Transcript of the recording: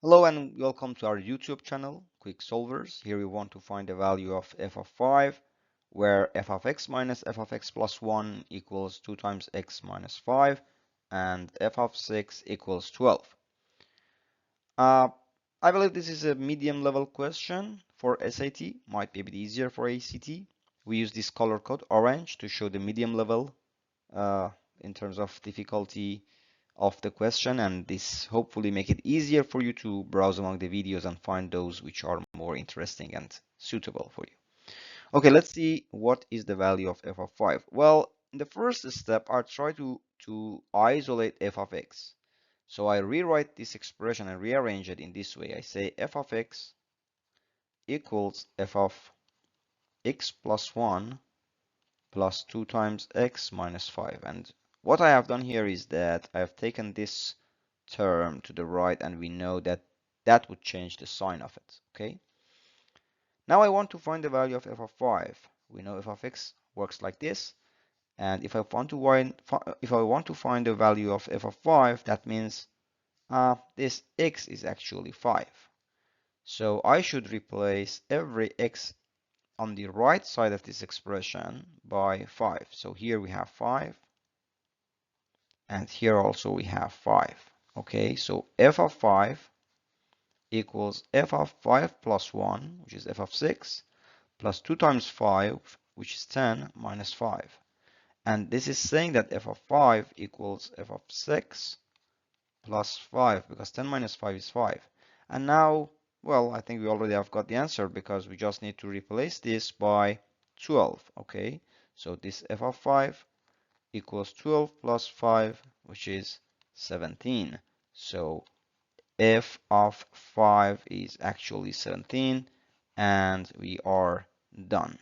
Hello and welcome to our YouTube channel, Quick Solvers. Here we want to find the value of f of 5, where f of x minus f of x plus 1 equals 2 times x minus 5, and f of 6 equals 12. I believe this is a medium level question for SAT, might be a bit easier for ACT. We use this color code orange to show the medium level uh, in terms of difficulty of the question, and this hopefully make it easier for you to browse among the videos and find those which are more interesting and suitable for you. Okay, let's see what is the value of f of 5. Well, in the first step, I try to isolate f of x. So I rewrite this expression and rearrange it in this way. I say f of x equals f of x plus 1 plus 2 times x minus 5. And what I have done here is that I have taken this term to the right, and we know that that would change the sign of it. Okay. Now I want to find the value of f of 5. We know f of x works like this, and if I want to find the value of f of 5, that means this x is actually 5. So I should replace every x on the right side of this expression by 5. So here we have 5, and here also we have 5. Okay, so f of 5 equals f of 5 plus 1, which is f of 6, plus 2 times 5, which is 10, minus 5. And this is saying that f of 5 equals f of 6 plus 5, because 10 minus 5 is 5. And now, well, I think we already have got the answer, because we just need to replace this by 12. Okay, so this f of 5 equals 12 plus 5, which is 17. So f of 5 is actually 17, and we are done.